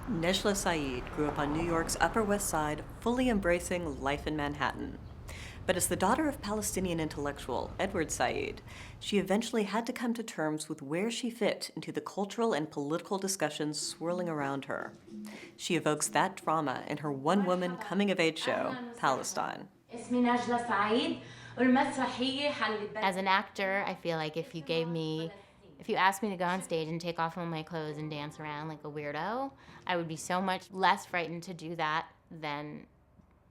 Najla Said grew up on New York's Upper West Side, fully embracing life in Manhattan. But as the daughter of Palestinian intellectual Edward Said, she eventually had to come to terms with where she fit into the cultural and political discussions swirling around her. She evokes that drama in her one-woman coming-of-age show, Palestine. اسمي نجلة سعيد والمسرحية As an actor, I feel like if you asked me to go on stage and take off all my clothes and dance around like a weirdo, I would be so much less frightened to do that than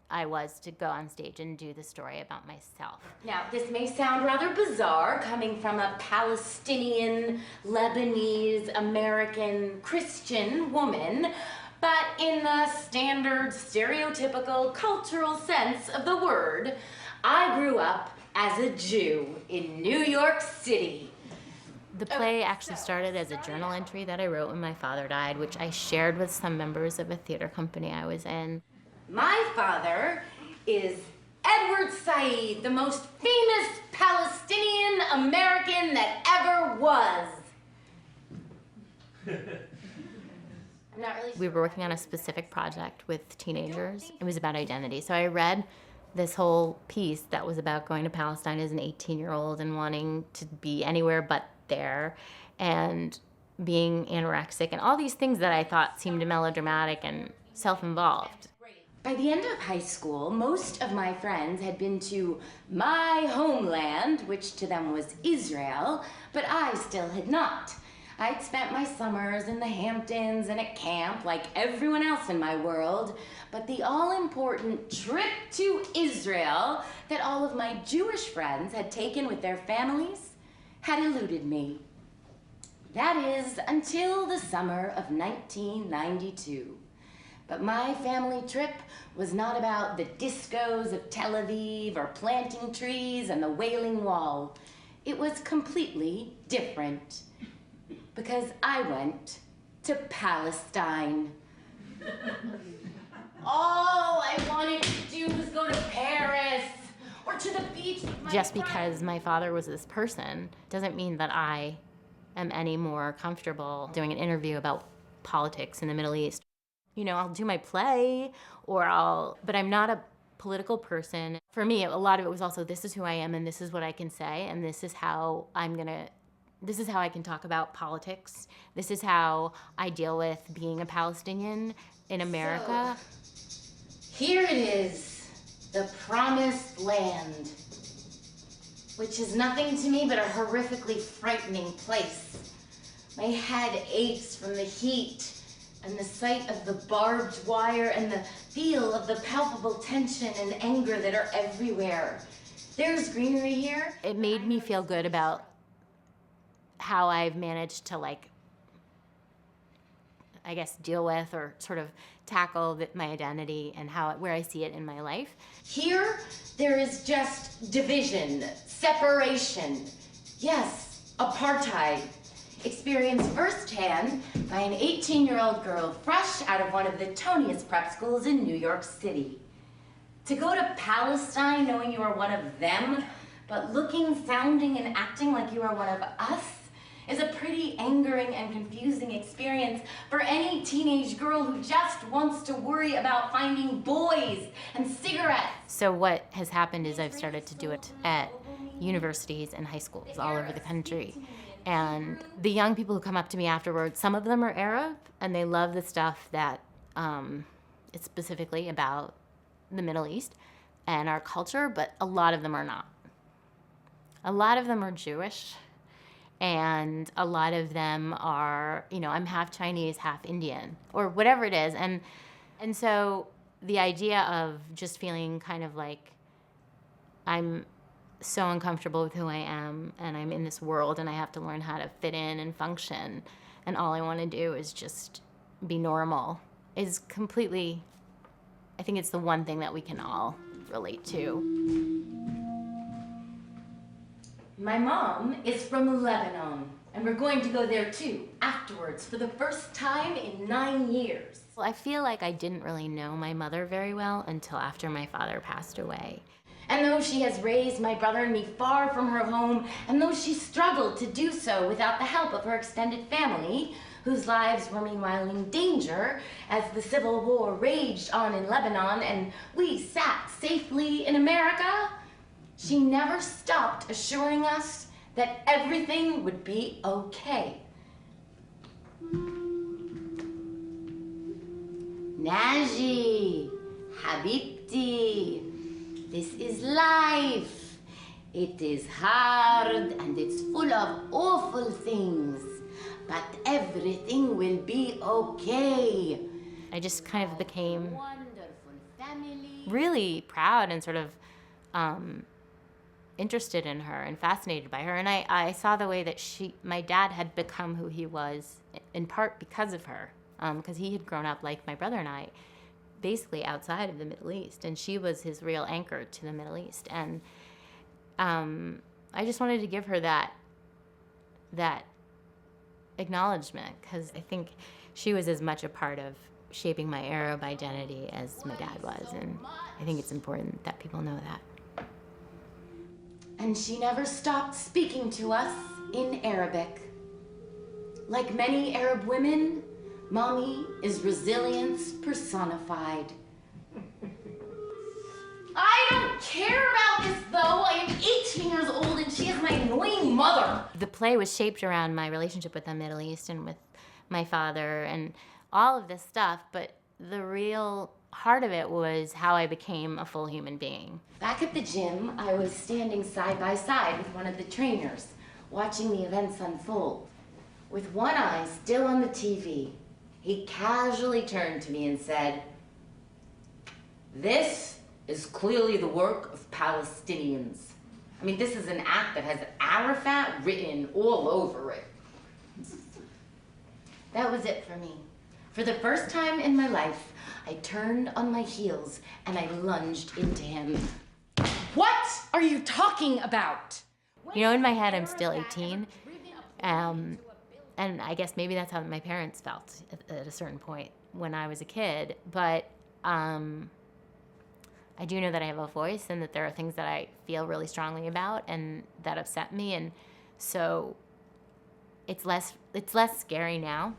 I was to go on stage and do the story about myself. Now, this may sound rather bizarre coming from a Palestinian, Lebanese, American, Christian woman, but in the standard, stereotypical, cultural sense of the word, I grew up as a Jew in New York City. The play actually started as a journal entry that I wrote when my father died, which I shared with some members of a theater company I was in. My father is Edward Said, the most famous Palestinian-American that ever was. I'm not really sure. We were working on a specific project with teenagers. It was about identity. So I read this whole piece that was about going to Palestine as an 18-year-old and wanting to be anywhere but there, and being anorexic, and all these things that I thought seemed melodramatic and self-involved. By the end of high school, most of my friends had been to my homeland, which to them was Israel, but I still had not. I'd spent my summers in the Hamptons and at camp like everyone else in my world, but the all-important trip to Israel that all of my Jewish friends had taken with their families had eluded me. That is, until the summer of 1992. But my family trip was not about the discos of Tel Aviv or planting trees and the Wailing Wall. It was completely different, because I went to Palestine. All I wanted to do was go to Paris or to the beach with my Just friends. because my father was this person doesn't mean that I am any more comfortable doing an interview about politics in the Middle East. You know, I'll do my play, but I'm not a political person. For me, a lot of it was also, this is who I am and this is what I can say and this is how this is how I can talk about politics. This is how I deal with being a Palestinian in America. So, here it is, the promised land, which is nothing to me but a horrifically frightening place. My head aches from the heat and the sight of the barbed wire and the feel of the palpable tension and anger that are everywhere. There's greenery here. It made me feel good about how I've managed to, like, I guess, deal with or sort of tackle my identity and where I see it in my life. Here, there is just division, separation, yes, apartheid, experienced firsthand by an 18-year-old girl fresh out of one of the toniest prep schools in New York City. To go to Palestine knowing you are one of them, but looking, sounding, and acting like you are one of us, is a pretty angering and confusing experience for any teenage girl who just wants to worry about finding boys and cigarettes. So what has happened is I've started to do it at universities and high schools all over the country. And the young people who come up to me afterwards, some of them are Arab, and they love the stuff that it's specifically about the Middle East and our culture, but a lot of them are not. A lot of them are Jewish, and a lot of them are, you know, I'm half Chinese, half Indian, or whatever it is. And so the idea of just feeling kind of like I'm so uncomfortable with who I am, and I'm in this world, and I have to learn how to fit in and function, and all I want to do is just be normal, is completely, I think it's the one thing that we can all relate to. My mom is from Lebanon, and we're going to go there too, afterwards, for the first time in 9 years. Well, I feel like I didn't really know my mother very well until after my father passed away. And though she has raised my brother and me far from her home, and though she struggled to do so without the help of her extended family, whose lives were meanwhile in danger as the civil war raged on in Lebanon and we sat safely in America, she never stopped assuring us that everything would be okay. Naji, Habibti, this is life. It is hard and it's full of awful things, but everything will be okay. I just kind of became really proud and sort of interested in her and fascinated by her. And I saw the way that my dad had become who he was, in part because of her, because he had grown up like my brother and I, basically outside of the Middle East, and she was his real anchor to the Middle East. And I just wanted to give her that acknowledgement, because I think she was as much a part of shaping my Arab identity as my dad was, and I think it's important that people know that. And she never stopped speaking to us in Arabic. Like many Arab women, Mommy is resilience personified. I don't care about this, though. I am 18 years old and she is my annoying mother. The play was shaped around my relationship with the Middle East and with my father and all of this stuff, but the real heart of it was how I became a full human being. Back at the gym, I was standing side by side with one of the trainers, watching the events unfold. With one eye still on the TV, he casually turned to me and said, "This is clearly the work of Palestinians. I mean, this is an act that has Arafat written all over it." That was it for me. For the first time in my life, I turned on my heels and I lunged into him. What are you talking about? You know, in my head, I'm still 18. And I guess maybe that's how my parents felt at a certain point when I was a kid. But I do know that I have a voice and that there are things that I feel really strongly about and that upset me. And so it's less scary now.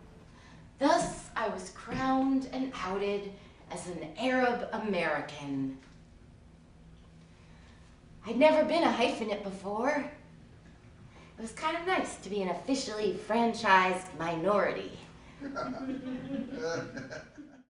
Thus, I was crowned and outed as an Arab American. I'd never been a hyphenate before. It was kind of nice to be an officially franchised minority.